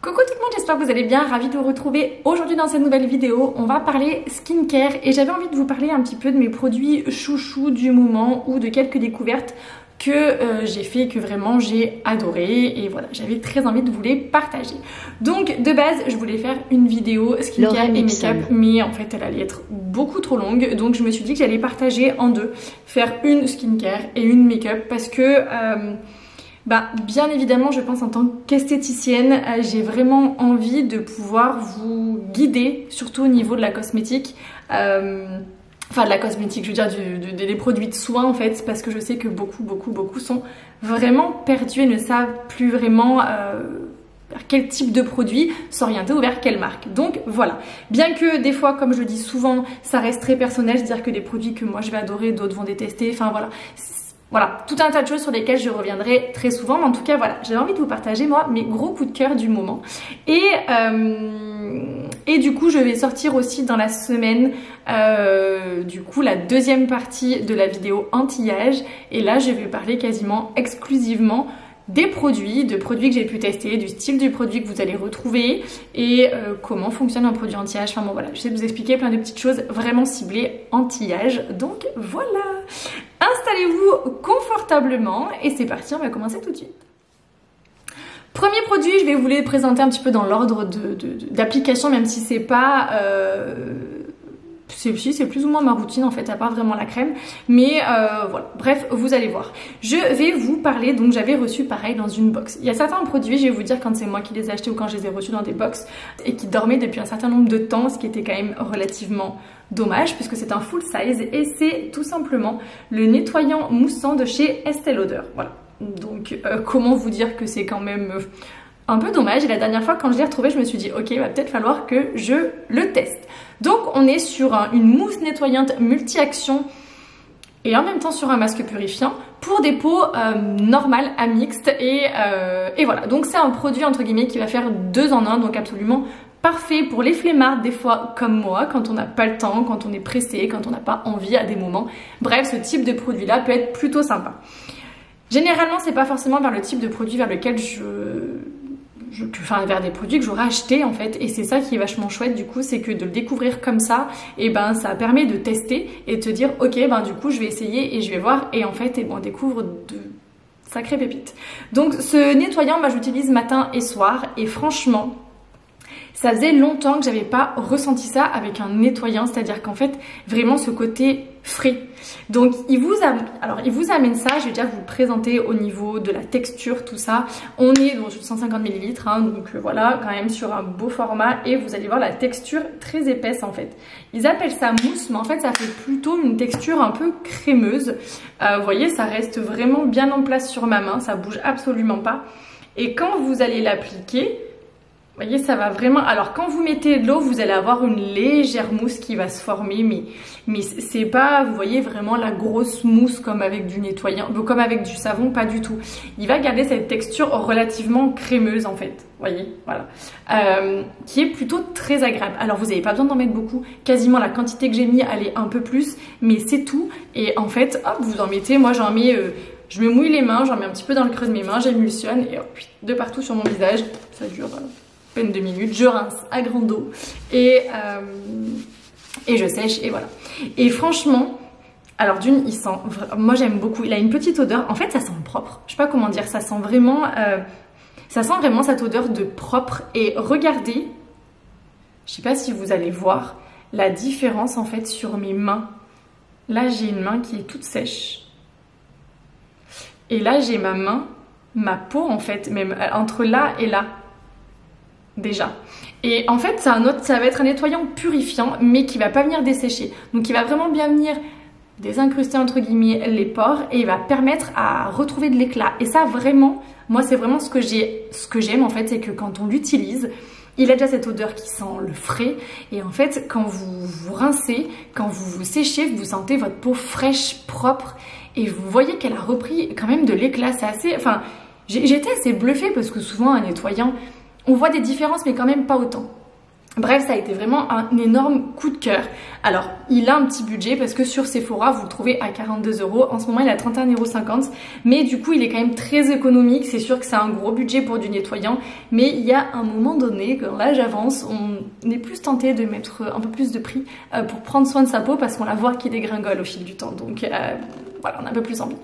Coucou tout le monde, j'espère que vous allez bien, ravie de vous retrouver aujourd'hui dans cette nouvelle vidéo. On va parler skincare et j'avais envie de vous parler un petit peu de mes produits chouchous du moment ou de quelques découvertes que j'ai fait, que vraiment j'ai adoré et voilà, j'avais très envie de vous les partager. Donc de base, je voulais faire une vidéo skincare et make-up, mais en fait elle allait être beaucoup trop longue, donc je me suis dit que j'allais partager en deux, faire une skincare et une make-up parce que bien évidemment, je pense en tant qu'esthéticienne, j'ai vraiment envie de pouvoir vous guider, surtout au niveau de la cosmétique. Enfin de la cosmétique, je veux dire des produits de soins en fait, parce que je sais que beaucoup sont vraiment perdus et ne savent plus vraiment vers quel type de produit s'orienter ou vers quelle marque. Donc voilà, bien que des fois, comme je le dis souvent, ça reste très personnel, c'est-à-dire que des produits que moi je vais adorer, d'autres vont détester, enfin voilà. Voilà, tout un tas de choses sur lesquelles je reviendrai très souvent, mais en tout cas voilà, j'avais envie de vous partager moi mes gros coups de cœur du moment. Et du coup je vais sortir aussi dans la semaine du coup la deuxième partie de la vidéo anti-âge, et là je vais parler quasiment exclusivement des produits, de produits que j'ai pu tester, du style du produit que vous allez retrouver et comment fonctionne un produit anti-âge. Enfin bon voilà, j'essaie de vous expliquer plein de petites choses vraiment ciblées anti-âge. Donc voilà, installez-vous confortablement et c'est parti, on va commencer tout de suite. Premier produit, je vais vous les présenter un petit peu dans l'ordre d'application, même si c'est pas... c'est plus ou moins ma routine en fait, à part vraiment la crème, mais voilà, bref, vous allez voir. Je vais vous parler, donc j'avais reçu pareil dans une box. Il y a certains produits, je vais vous dire quand c'est moi qui les ai achetés ou quand je les ai reçus dans des box et qui dormaient depuis un certain nombre de temps, ce qui était quand même relativement dommage puisque c'est un full size et c'est tout simplement le nettoyant moussant de chez Estée Lauder. Voilà, donc comment vous dire que c'est quand même... un peu dommage, et la dernière fois quand je l'ai retrouvé je me suis dit ok, va peut-être falloir que je le teste. Donc on est sur une mousse nettoyante multi-action et en même temps sur un masque purifiant pour des peaux normales à mixtes et voilà, donc c'est un produit entre guillemets qui va faire 2 en 1, donc absolument parfait pour les flemmards des fois comme moi, quand on n'a pas le temps, quand on est pressé, quand on n'a pas envie à des moments. Bref, ce type de produit là peut être plutôt sympa. Généralement c'est pas forcément vers le type de produit vers lequel vers des produits que j'aurais acheté en fait, et c'est ça qui est vachement chouette du coup, c'est que de le découvrir comme ça, et ça permet de tester et de te dire ok, du coup je vais essayer et je vais voir, et en fait on découvre de sacrées pépites. Donc ce nettoyant j'utilise matin et soir, et franchement ça faisait longtemps que j'avais pas ressenti ça avec un nettoyant, c'est-à-dire qu'en fait vraiment ce côté frais. Donc il vous amène ça, je vais déjà vous le présenter au niveau de la texture, tout ça. On est dans 150 ml, donc voilà, quand même sur un beau format, et vous allez voir la texture très épaisse en fait. Ils appellent ça mousse, mais en fait ça fait plutôt une texture un peu crémeuse. Vous voyez, ça reste vraiment bien en place sur ma main, ça bouge absolument pas. Et quand vous allez l'appliquer, vous voyez, ça va vraiment... Alors quand vous mettez de l'eau, vous allez avoir une légère mousse qui va se former, mais c'est pas, vous voyez, vraiment la grosse mousse comme avec du nettoyant, comme avec du savon, pas du tout. Il va garder cette texture relativement crémeuse en fait, vous voyez, voilà, qui est plutôt très agréable. Alors vous n'avez pas besoin d'en mettre beaucoup, quasiment la quantité que j'ai mis, elle est un peu plus, mais c'est tout. Et en fait, hop, vous en mettez, moi j'en mets... je me mouille les mains, j'en mets un petit peu dans le creux de mes mains, j'émulsionne et hop, de partout sur mon visage, ça dure... peine 2 minutes, je rince à grande eau et je sèche et voilà. Et franchement, alors d'une, il sent, moi j'aime beaucoup, il a une petite odeur, en fait ça sent propre, je sais pas comment dire, ça sent vraiment cette odeur de propre. Et regardez, je sais pas si vous allez voir la différence en fait sur mes mains. Là j'ai une main qui est toute sèche et là j'ai ma peau en fait, même entre là et là. Déjà. Et en fait, ça va être un nettoyant purifiant, mais qui va pas venir dessécher. Donc, il va vraiment bien venir désincruster entre guillemets les pores et il va permettre à retrouver de l'éclat. Et ça, vraiment, moi, c'est vraiment ce que j'aime en fait, c'est que quand on l'utilise, il a déjà cette odeur qui sent le frais. Et en fait, quand vous vous rincez, quand vous vous séchez, vous sentez votre peau fraîche, propre. Et vous voyez qu'elle a repris quand même de l'éclat. C'est assez... Enfin, j'étais assez bluffée parce que souvent, un nettoyant... on voit des différences mais quand même pas autant. Bref, ça a été vraiment un énorme coup de cœur. Alors, il a un petit budget parce que sur Sephora, vous le trouvez à 42 €. En ce moment, il est à 31,50 €. Mais du coup, il est quand même très économique. C'est sûr que c'est un gros budget pour du nettoyant. Mais il y a un moment donné, quand l'âge avance, on est plus tenté de mettre un peu plus de prix pour prendre soin de sa peau parce qu'on la voit qui dégringole au fil du temps. Donc, voilà, on a un peu plus envie.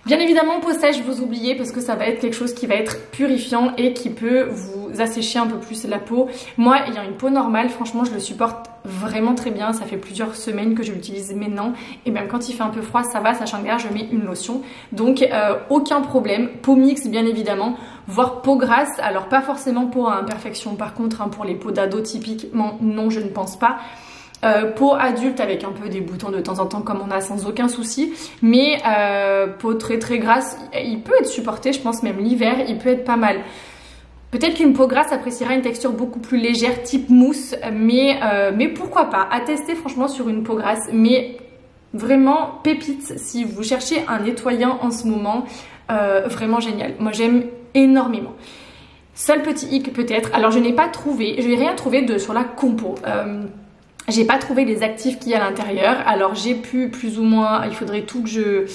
Bien évidemment, peau sèche, vous oubliez parce que ça va être quelque chose qui va être purifiant et qui peut vous assécher un peu plus la peau. Moi, ayant une peau normale, franchement, je le supporte vraiment très bien. Ça fait plusieurs semaines que je l'utilise maintenant et même quand il fait un peu froid, ça va, sachant que derrière, je mets une lotion. Donc, aucun problème. Peau mixte, bien évidemment, voire peau grasse. Alors, pas forcément peau à imperfection. Par contre, hein, pour les peaux d'ado typiquement, non, je ne pense pas. Peau adulte avec un peu des boutons de temps en temps comme on a sans aucun souci, mais peau très très grasse, il peut être supporté, je pense même l'hiver, il peut être pas mal. Peut-être qu'une peau grasse appréciera une texture beaucoup plus légère type mousse, mais pourquoi pas, à tester franchement sur une peau grasse, mais vraiment pépite si vous cherchez un nettoyant en ce moment, vraiment génial, moi j'aime énormément. Seul petit hic peut-être, alors je n'ai rien trouvé sur la compo. J'ai pas trouvé les actifs qu'il y a à l'intérieur, alors j'ai pu plus ou moins, il faudrait tout que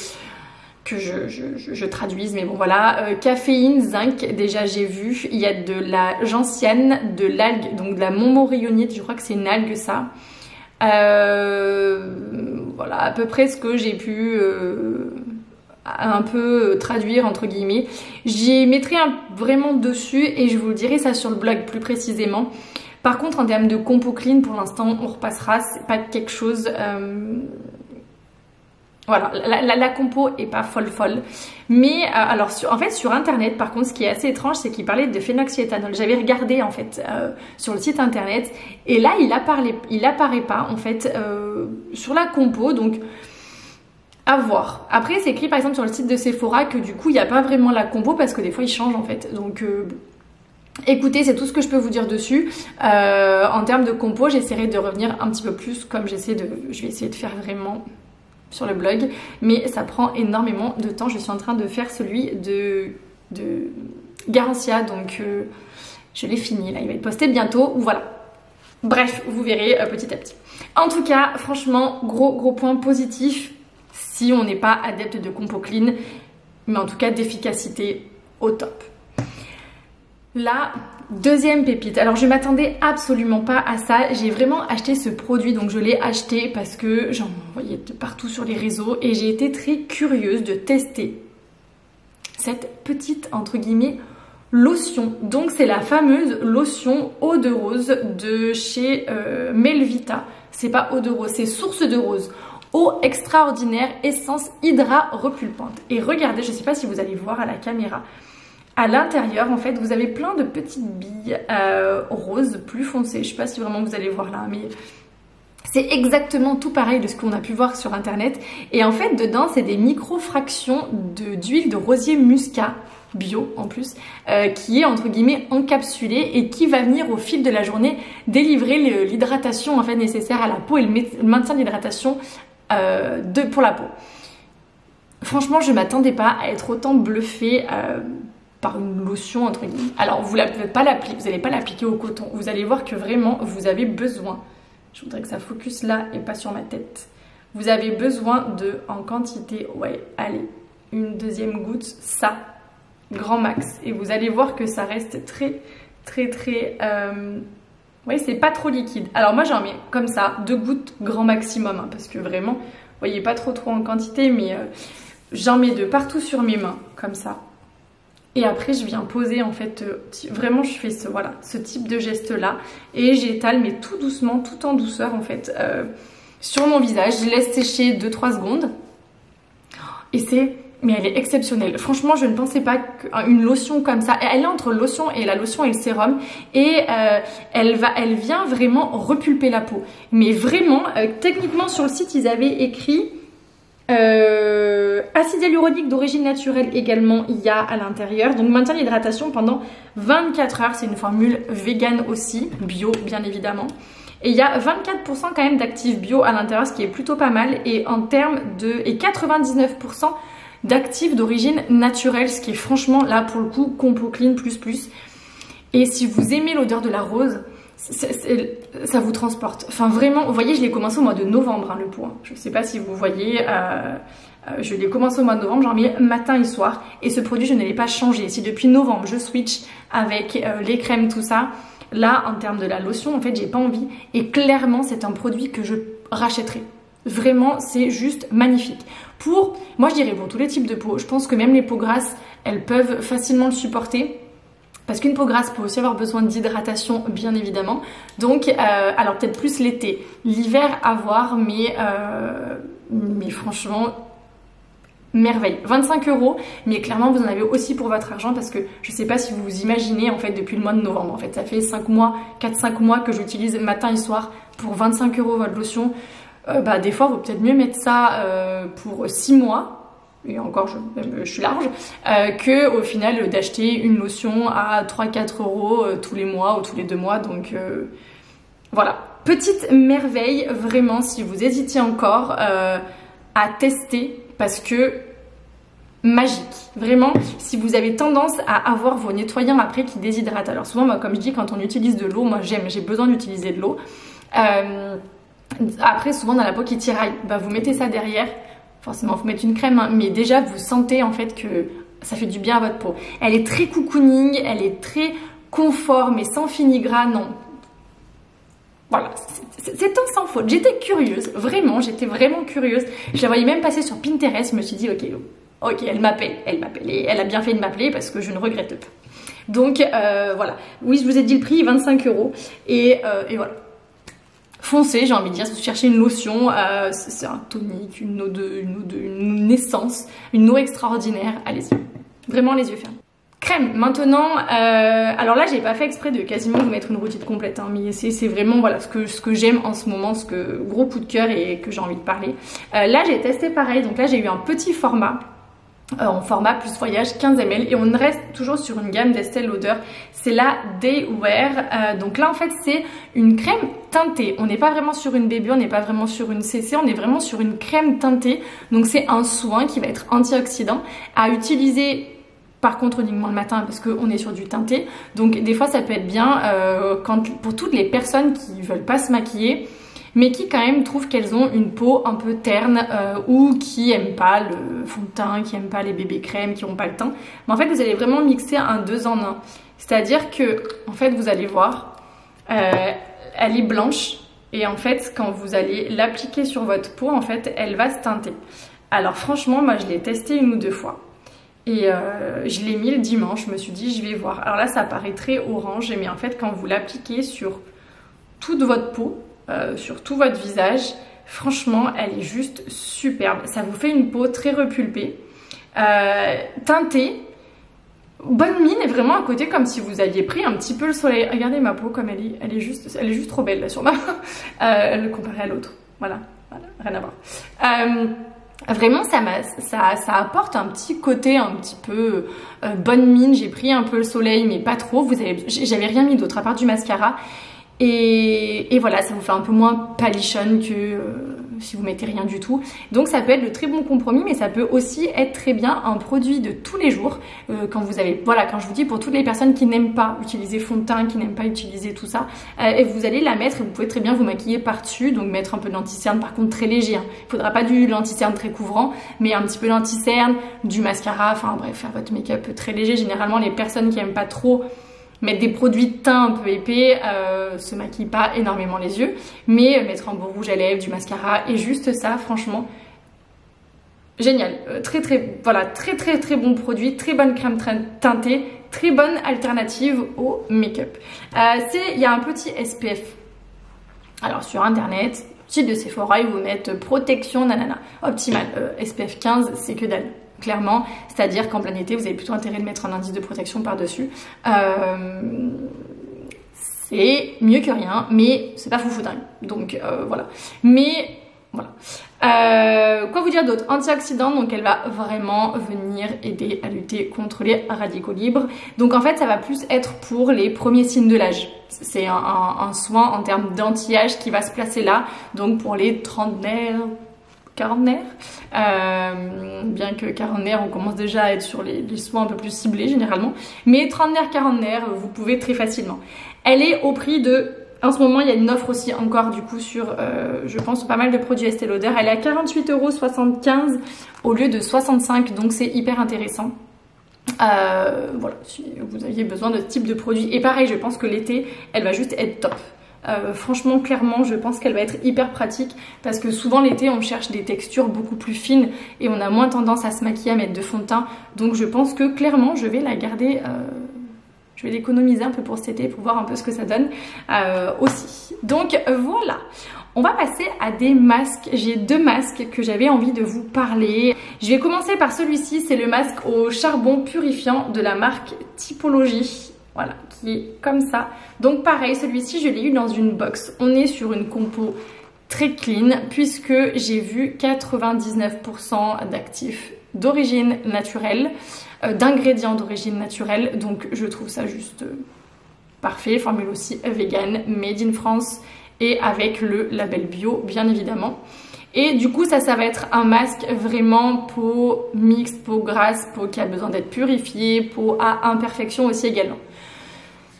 je traduise, mais bon voilà, caféine, zinc, déjà j'ai vu, il y a de la gentiane, de l'algue, donc de la montmorillonite, je crois que c'est une algue ça. Voilà, à peu près ce que j'ai pu un peu traduire entre guillemets. J'y mettrai vraiment dessus et je vous le dirai ça sur le blog plus précisément. Par contre, en termes de compo clean, pour l'instant, on repassera. C'est pas quelque chose... Voilà, la compo est pas folle. Mais alors, en fait, sur Internet, par contre, ce qui est assez étrange, c'est qu'il parlait de phénoxyéthanol. J'avais regardé, en fait, sur le site Internet. Et là, il apparaît pas, en fait, sur la compo. Donc... à voir. Après, c'est écrit, par exemple, sur le site de Sephora que, du coup, il n'y a pas vraiment la compo parce que des fois, il change, en fait. Donc... écoutez, c'est tout ce que je peux vous dire dessus. En termes de compo, j'essaierai de revenir un petit peu plus comme je vais essayer de faire vraiment sur le blog. Mais ça prend énormément de temps. Je suis en train de faire celui de Garancia. Donc, je l'ai fini. Là, il va être posté bientôt. Voilà. Bref, vous verrez petit à petit. En tout cas, franchement, gros point positif si on n'est pas adepte de compo clean. Mais en tout cas, d'efficacité au top. La deuxième pépite, alors je m'attendais absolument pas à ça, j'ai vraiment acheté ce produit, donc je l'ai acheté parce que j'en voyais de partout sur les réseaux et j'ai été très curieuse de tester cette petite entre guillemets lotion. Donc c'est la fameuse lotion eau de rose de chez Melvita, c'est pas eau de rose, c'est source de rose. Eau extraordinaire, essence hydra repulpante. Et regardez, je sais pas si vous allez voir à la caméra, à l'intérieur, en fait, vous avez plein de petites billes roses plus foncées. Je sais pas si vraiment vous allez voir là, mais c'est exactement tout pareil de ce qu'on a pu voir sur Internet. Et en fait, dedans, c'est des micro-fractions d'huile de rosier muscat, bio en plus, qui est entre guillemets encapsulée et qui va venir au fil de la journée délivrer l'hydratation en fait nécessaire à la peau et le maintien de l'hydratation pour la peau. Franchement, je m'attendais pas à être autant bluffée par une lotion entre guillemets. Alors vous n'allez pas l'appliquer au coton. Vous allez voir que vraiment vous avez besoin. Je voudrais que ça focus là et pas sur ma tête. Vous avez besoin en quantité, ouais, allez, une deuxième goutte, ça, grand max. Et vous allez voir que ça reste très. Oui, c'est pas trop liquide. Alors moi j'en mets comme ça, 2 gouttes grand maximum, hein, parce que vraiment, vous voyez pas trop en quantité, mais j'en mets de partout sur mes mains, comme ça. Et après je viens poser en fait, vraiment je fais ce type de geste là et j'étale mais tout doucement, tout en douceur en fait sur mon visage. Je laisse sécher 2-3 secondes et mais elle est exceptionnelle. Franchement je ne pensais pas qu'une lotion comme ça, elle est entre lotion et le sérum et elle vient vraiment repulper la peau. Mais vraiment, techniquement sur le site ils avaient écrit... acide hyaluronique d'origine naturelle également il y a à l'intérieur, donc maintient l'hydratation pendant 24 heures, c'est une formule vegan aussi, bio bien évidemment, et il y a 24% quand même d'actifs bio à l'intérieur, ce qui est plutôt pas mal, et 99% d'actifs d'origine naturelle, ce qui est franchement là pour le coup compo clean plus. Et si vous aimez l'odeur de la rose, ça vous transporte. Enfin vraiment, vous voyez, je l'ai commencé au mois de novembre, hein, le pot. Hein. Je sais pas si vous voyez, je l'ai commencé au mois de novembre, j'en mets matin et soir. Et ce produit, je ne l'ai pas changé. Si depuis novembre, je switch avec les crèmes, tout ça, là, en termes de la lotion, en fait, j'ai pas envie. Et clairement, c'est un produit que je rachèterai. Vraiment, c'est juste magnifique. Moi, je dirais pour tous les types de peau, je pense que même les peaux grasses, elles peuvent facilement le supporter. Parce qu'une peau grasse peut aussi avoir besoin d'hydratation, bien évidemment. Donc, alors peut-être plus l'été. L'hiver, à voir, mais franchement, merveille. 25 €, mais clairement, vous en avez aussi pour votre argent parce que je ne sais pas si vous vous imaginez, en fait, depuis le mois de novembre. En fait, ça fait 5 mois, 4-5 mois que j'utilise matin et soir pour 25 € votre lotion. Des fois, il vaut peut-être mieux mettre ça pour 6 mois. Et encore je suis large, que au final d'acheter une lotion à 3-4 € tous les mois ou tous les 2 mois. Donc voilà, petite merveille vraiment si vous hésitiez encore à tester parce que magique, vraiment. Si vous avez tendance à avoir vos nettoyants après qui déshydratent, alors souvent moi comme je dis quand on utilise de l'eau, moi j'ai besoin d'utiliser de l'eau. Après souvent dans la peau qui tiraille, vous mettez ça derrière. Forcément, vous mettez une crème, hein, mais déjà, vous sentez en fait que ça fait du bien à votre peau. Elle est très cocooning, elle est très confort, mais sans filigrane, non. Voilà, c'est un sans faute. J'étais curieuse, vraiment, j'étais vraiment curieuse. Je la voyais même passer sur Pinterest, je me suis dit, ok, elle m'appelle, et elle a bien fait de m'appeler parce que je ne regrette pas. Donc, voilà. Oui, je vous ai dit le prix, 25 €, et voilà. Foncez, j'ai envie de dire, si vous cherchez une lotion, c'est un tonique, une essence, une eau extraordinaire, allez-y. Vraiment les yeux fermés. Crème, maintenant, alors là j'ai pas fait exprès de quasiment vous mettre une routine complète, hein, mais c'est vraiment voilà, ce que j'aime en ce moment, gros coup de cœur et que j'ai envie de parler. Là j'ai testé pareil, donc là j'ai eu un petit format. En format plus voyage 15 ml et on reste toujours sur une gamme d'Estée Lauder, c'est la Day Wear. Donc là en fait c'est une crème teintée, on n'est pas vraiment sur une baby, on n'est pas vraiment sur une CC, on est vraiment sur une crème teintée. Donc c'est un soin qui va être antioxydant à utiliser par contre uniquement le matin parce qu'on est sur du teinté. Donc des fois ça peut être bien pour toutes les personnes qui veulent pas se maquiller mais qui quand même trouvent qu'elles ont une peau un peu terne ou qui aiment pas le fond de teint, qui aiment pas les bébés crèmes, qui n'ont pas le teint. Mais en fait, vous allez vraiment mixer un 2 en 1. C'est-à-dire que, en fait, vous allez voir, elle est blanche et en fait, quand vous allez l'appliquer sur votre peau, en fait, elle va se teinter. Alors franchement, moi, je l'ai testé 1 ou 2 fois. Et je l'ai mis le dimanche, je me suis dit, je vais voir. Alors là, ça paraît très orange, mais en fait, quand vous l'appliquez sur toute votre peau, sur tout votre visage, franchement elle est juste superbe. Ça vous fait une peau très repulpée, teintée, bonne mine et vraiment à côté comme si vous aviez pris un petit peu le soleil. Regardez ma peau comme elle est juste trop belle là sur ma comparée à l'autre. Voilà, rien à voir. Vraiment ça apporte un petit côté un petit peu bonne mine. J'ai pris un peu le soleil mais pas trop. J'avais rien mis d'autre à part du mascara. Et voilà, ça vous fait un peu moins palichonne que si vous mettez rien du tout. Donc ça peut être de très bon compromis, mais ça peut aussi être très bien un produit de tous les jours. Quand je vous dis pour toutes les personnes qui n'aiment pas utiliser fond de teint, qui n'aiment pas utiliser tout ça, et vous allez la mettre et vous pouvez très bien vous maquiller par-dessus, donc mettre un peu de l'anti-cerne, par contre très léger. Hein. Il ne faudra pas du l'anti-cerne très couvrant, mais un petit peu d'anti-cerne, du mascara, enfin bref, faire votre make-up très léger. Généralement les personnes qui n'aiment pas trop mettre des produits de teint un peu épais, se maquille pas énormément les yeux, mais mettre un beau rouge à lèvres, du mascara et juste ça, franchement, génial. Très bon produit, très bonne crème teintée, très bonne alternative au make-up. Il y a un petit SPF. Alors sur internet, site de Sephora, ils vous mettent protection nanana, optimale, SPF 15, c'est que dalle. Clairement, c'est-à-dire qu'en plein été, vous avez plutôt intérêt de mettre un indice de protection par-dessus. C'est mieux que rien, mais c'est pas foufou dingue. Donc voilà. Mais voilà. Quoi vous dire d'autre? Antioxydant, donc elle va vraiment venir aider à lutter contre les radicaux libres. Donc en fait, ça va plus être pour les premiers signes de l'âge. C'est un soin en termes d'anti-âge qui va se placer là. Donc pour les trentenaires, quarantenaire, bien que quarantenaire on commence déjà à être sur les soins un peu plus ciblés généralement, mais trentenaire, quarantenaire vous pouvez très facilement. Elle est au prix de En ce moment, il y a une offre aussi encore du coup sur, je pense, pas mal de produits Estée Lauder. Elle est à 48,75 € au lieu de 65 €, donc c'est hyper intéressant. Voilà, si vous aviez besoin de ce type de produit. Et pareil, je pense que l'été, elle va juste être top. Franchement, clairement, je pense qu'elle va être hyper pratique parce que souvent l'été, on cherche des textures beaucoup plus fines et on a moins tendance à se maquiller, à mettre de fond de teint. Donc je pense que clairement, je vais la garder... Je vais l'économiser un peu pour cet été pour voir un peu ce que ça donne aussi. Donc voilà, on va passer à des masques. J'ai 2 masques que j'avais envie de vous parler. Je vais commencer par celui-ci, c'est le masque au charbon purifiant de la marque Typologie. Voilà, qui est comme ça. Donc pareil, celui-ci, je l'ai eu dans une box. On est sur une compo très clean puisque j'ai vu 99% d'actifs d'origine naturelle, d'ingrédients d'origine naturelle, donc je trouve ça juste parfait. Formule aussi vegan, made in France et avec le label bio bien évidemment. Et du coup ça va être un masque vraiment peau mixte, peau grasse, peau qui a besoin d'être purifiée, peau à imperfection aussi également.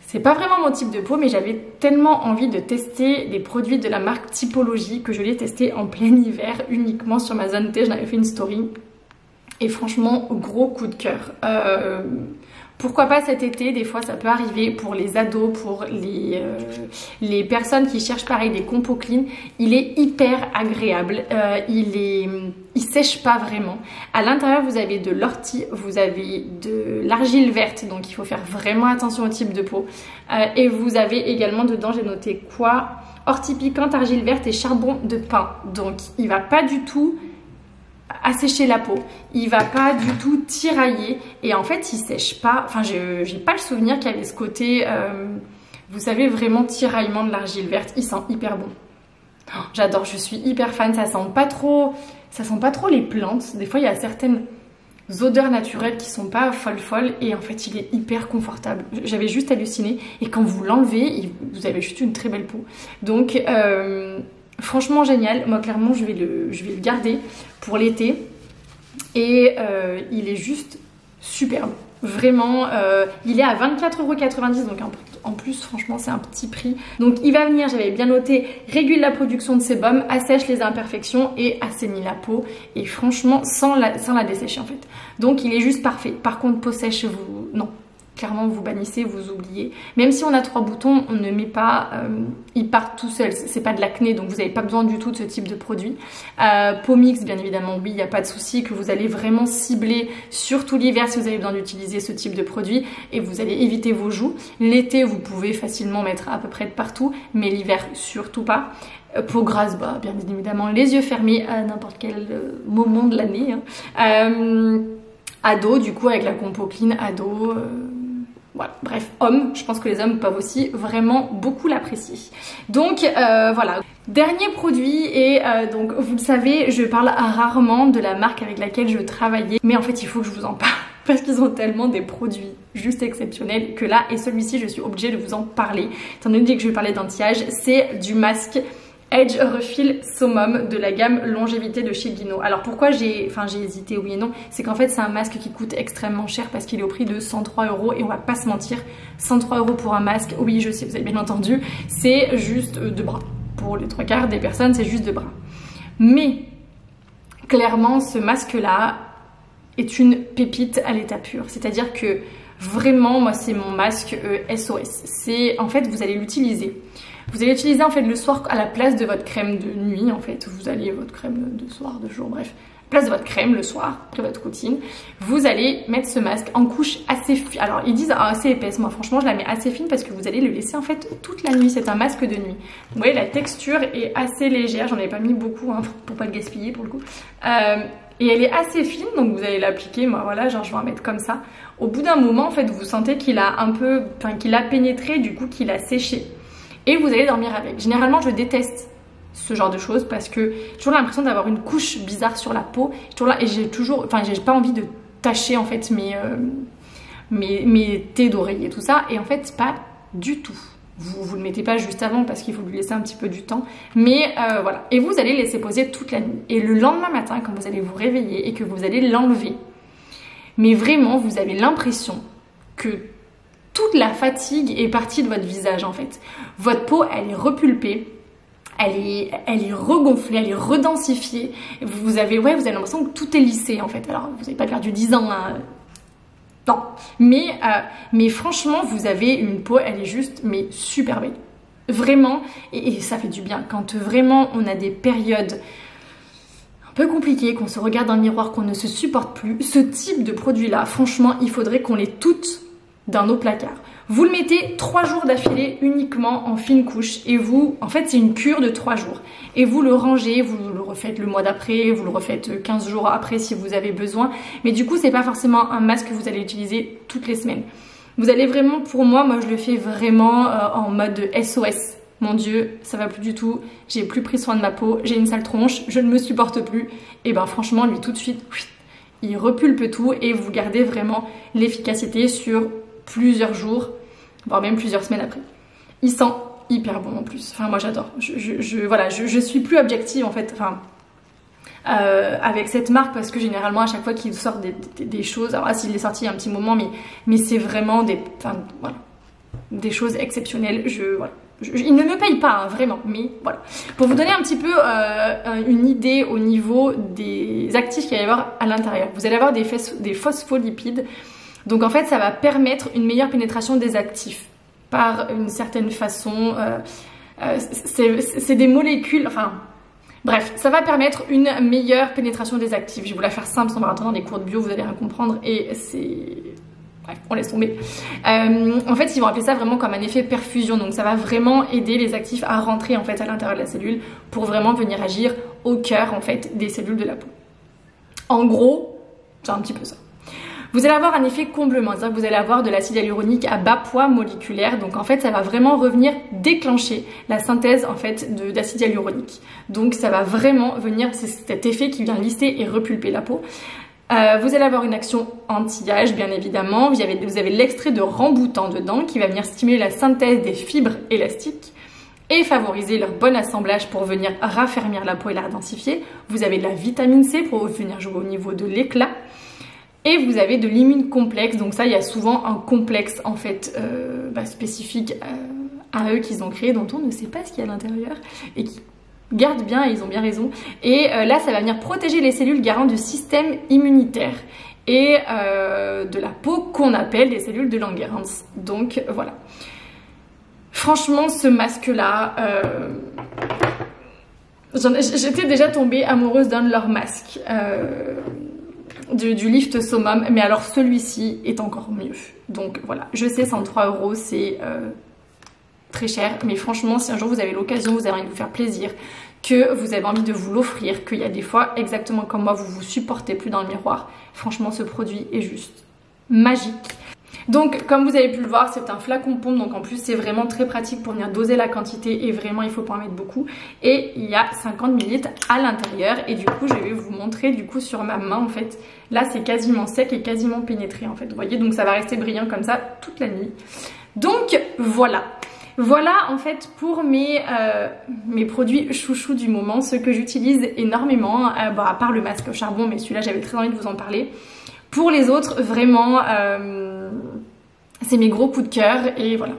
C'est pas vraiment mon type de peau, mais j'avais tellement envie de tester des produits de la marque Typologie que je l'ai testé en plein hiver uniquement sur ma zone T. J'en avais fait une story. Et franchement, gros coup de cœur. Pourquoi pas cet été, des fois ça peut arriver pour les ados, pour les personnes qui cherchent pareil des compos clean. Il est hyper agréable, il sèche pas vraiment. À l'intérieur vous avez de l'ortie, vous avez de l'argile verte, donc il faut faire vraiment attention au type de peau. Et vous avez également dedans, j'ai noté quoi? Ortie piquante, argile verte et charbon de pin. Donc il va pas du tout assécher la peau, il va pas du tout tirailler et en fait il sèche pas, enfin j'ai pas le souvenir qu'il y avait ce côté vous savez vraiment tiraillement de l'argile verte. Il sent hyper bon, oh, j'adore, je suis hyper fan. Ça sent pas trop les plantes, des fois il y a certaines odeurs naturelles qui sont pas folles et en fait il est hyper confortable. J'avais juste halluciné et quand vous l'enlevez vous avez juste une très belle peau, donc franchement génial. Moi clairement je vais le garder pour l'été et il est juste superbe. Vraiment, il est à 24,90 €, donc en plus franchement c'est un petit prix. Donc il va venir, j'avais bien noté, régule la production de sébum, assèche les imperfections et assainit la peau. Et franchement sans la dessécher en fait. Donc il est juste parfait. Par contre peau sèche, non. Clairement vous bannissez, vous oubliez. Même si on a 3 boutons, on ne met pas, ils partent tout seuls. C'est pas de l'acné, donc vous n'avez pas besoin du tout de ce type de produit. Peau mixte, bien évidemment, oui, il n'y a pas de souci, que vous allez vraiment cibler, surtout l'hiver si vous avez besoin d'utiliser ce type de produit, et vous allez éviter vos joues. L'été, vous pouvez facilement mettre à peu près de partout, mais l'hiver, surtout pas. Peau grasse, bah, bien évidemment, les yeux fermés à n'importe quel moment de l'année. Hein. Ado, du coup, avec la compo clean, ado... Voilà, bref, homme, je pense que les hommes peuvent aussi vraiment beaucoup l'apprécier. Donc voilà, dernier produit et donc vous le savez, je parle rarement de la marque avec laquelle je travaillais, mais en fait il faut que je vous en parle parce qu'ils ont tellement des produits juste exceptionnels que là, et celui-ci je suis obligée de vous en parler, étant donné que je vais parler d'anti-âge. C'est du masque Age Refill Summum de la gamme Longévité de chez Guino. Alors pourquoi j'ai hésité oui et non, c'est qu'en fait c'est un masque qui coûte extrêmement cher parce qu'il est au prix de 103 € et on va pas se mentir, 103 € pour un masque, oui je sais, vous avez bien entendu, c'est juste de bras. Pour les 3/4 des personnes c'est juste de bras. Mais clairement ce masque là est une pépite à l'état pur, c'est-à-dire que vraiment moi c'est mon masque SOS. C'est en fait vous allez l'utiliser. Vous allez l'utiliser en fait le soir à la place de votre crème de nuit en fait. Vous allez votre crème de soir, de jour, bref. Place de votre crème le soir, après votre routine. Vous allez mettre ce masque en couche assez fine. Alors ils disent assez épaisse, moi franchement je la mets assez fine parce que vous allez le laisser en fait toute la nuit. C'est un masque de nuit. Vous voyez la texture est assez légère, j'en ai pas mis beaucoup hein, pour pas le gaspiller pour le coup. Et elle est assez fine, donc vous allez l'appliquer, moi voilà, genre je vais en mettre comme ça. Au bout d'un moment en fait vous sentez qu'il a un peu, enfin qu'il a pénétré, du coup qu'il a séché. Et vous allez dormir avec. Généralement, je déteste ce genre de choses parce que j'ai toujours l'impression d'avoir une couche bizarre sur la peau. Et j'ai toujours, enfin, j'ai pas envie de tacher en fait mes tés d'oreiller et tout ça. Et en fait, pas du tout. Vous le mettez pas juste avant parce qu'il faut lui laisser un petit peu du temps. Mais voilà. Et vous allez laisser poser toute la nuit. Et le lendemain matin, quand vous allez vous réveiller et que vous allez l'enlever, mais vraiment, vous avez l'impression que toute la fatigue est partie de votre visage en fait. Votre peau, elle est repulpée. Elle est regonflée, elle est redensifiée. Vous avez l'impression que tout est lissé en fait. Alors, vous n'avez pas perdu 10 ans, hein. Non. Mais franchement, vous avez une peau, elle est juste, mais super belle. Vraiment, et ça fait du bien. Quand vraiment on a des périodes un peu compliquées, qu'on se regarde dans le miroir, qu'on ne se supporte plus, ce type de produit-là, franchement, il faudrait qu'on les toutes dans nos placards. Vous le mettez 3 jours d'affilée uniquement en fine couche et vous, en fait c'est une cure de 3 jours et vous le rangez, vous le refaites le mois d'après, vous le refaites 15 jours après si vous avez besoin, mais du coup c'est pas forcément un masque que vous allez utiliser toutes les semaines. Vous allez vraiment, pour moi je le fais vraiment en mode SOS. Mon Dieu, ça va plus du tout, j'ai plus pris soin de ma peau, j'ai une sale tronche, je ne me supporte plus, et ben franchement lui tout de suite, il repulpe tout et vous gardez vraiment l'efficacité sur plusieurs jours, voire même plusieurs semaines après. Il sent hyper bon en plus. Enfin, moi j'adore. Je suis plus objective en fait. Enfin, avec cette marque parce que généralement à chaque fois qu'ils sortent des choses, alors là s'il est sorti il y a un petit moment, mais c'est vraiment des choses exceptionnelles. Il ne me paye pas, hein, vraiment, mais voilà. Pour vous donner un petit peu une idée au niveau des actifs qu'il va y avoir à l'intérieur, vous allez avoir des phospholipides. Donc en fait, ça va permettre une meilleure pénétration des actifs par une certaine façon. C'est des molécules, enfin bref, ça va permettre une meilleure pénétration des actifs. Je vais vous la faire simple sans rentrer dans des cours de bio, vous allez rien comprendre et c'est... Bref, on laisse tomber. En fait, ils vont appeler ça vraiment comme un effet perfusion. Donc ça va vraiment aider les actifs à rentrer en fait à l'intérieur de la cellule pour vraiment venir agir au cœur en fait des cellules de la peau. En gros, c'est un petit peu ça. Vous allez avoir un effet comblement, c'est-à-dire que vous allez avoir de l'acide hyaluronique à bas poids moléculaire. Donc en fait, ça va vraiment revenir déclencher la synthèse en fait d'acide hyaluronique. Donc ça va vraiment venir, c'est cet effet qui vient lisser et repulper la peau. Vous allez avoir une action anti-âge, bien évidemment. Vous avez l'extrait de remboutant dedans qui va venir stimuler la synthèse des fibres élastiques et favoriser leur bon assemblage pour venir raffermir la peau et la densifier. Vous avez de la vitamine C pour venir jouer au niveau de l'éclat. Et vous avez de l'immun complexe, donc ça il y a souvent un complexe en fait spécifique à eux qu'ils ont créé, dont on ne sait pas ce qu'il y a à l'intérieur et qui garde bien, et ils ont bien raison. Et là ça va venir protéger les cellules garantes du système immunitaire et de la peau qu'on appelle des cellules de Langerhans. Donc voilà. Franchement ce masque là, j'étais déjà tombée amoureuse d'un de leurs masques. Du Lift Summum, mais alors celui-ci est encore mieux. Donc voilà, je sais 103 €, c'est très cher, mais franchement si un jour vous avez l'occasion, vous avez envie de vous faire plaisir, que vous avez envie de vous l'offrir, qu'il y a des fois exactement comme moi, vous vous supportez plus dans le miroir, franchement ce produit est juste magique. Donc comme vous avez pu le voir, c'est un flacon pompe, donc en plus c'est vraiment très pratique pour venir doser la quantité et vraiment il faut pas en mettre beaucoup. Et il y a 50 ml à l'intérieur et du coup je vais vous montrer du coup sur ma main en fait. Là c'est quasiment sec et quasiment pénétré en fait, vous voyez, donc ça va rester brillant comme ça toute la nuit. Donc voilà. Voilà en fait pour mes produits chouchous du moment, ceux que j'utilise énormément, à part le masque au charbon, mais celui-là j'avais très envie de vous en parler. Pour les autres, vraiment, c'est mes gros coups de cœur et voilà,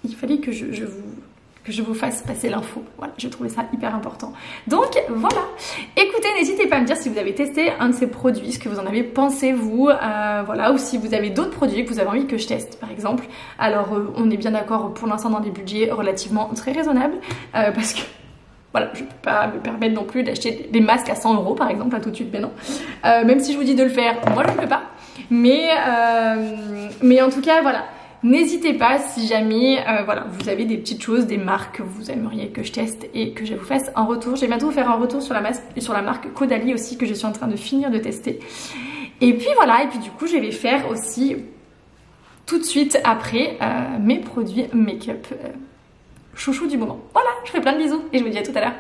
il fallait que je vous fasse passer l'info. Voilà, j'ai trouvé ça hyper important. Donc voilà, écoutez, n'hésitez pas à me dire si vous avez testé un de ces produits, ce que vous en avez pensé vous, voilà, ou si vous avez d'autres produits que vous avez envie que je teste par exemple. Alors on est bien d'accord pour l'instant dans des budgets relativement très raisonnables, parce que voilà, je ne peux pas me permettre non plus d'acheter des masques à 100 € par exemple, là tout de suite, mais non. Même si je vous dis de le faire, moi je ne le fais pas. Mais en tout cas, voilà. N'hésitez pas si jamais voilà, vous avez des petites choses, des marques que vous aimeriez que je teste et que je vous fasse un retour. Je vais bientôt vous faire un retour sur la marque Caudalie aussi que je suis en train de finir de tester. Et puis voilà, et puis du coup je vais faire aussi tout de suite après mes produits make-up chouchou du moment. Voilà, je fais plein de bisous et je vous dis à tout à l'heure.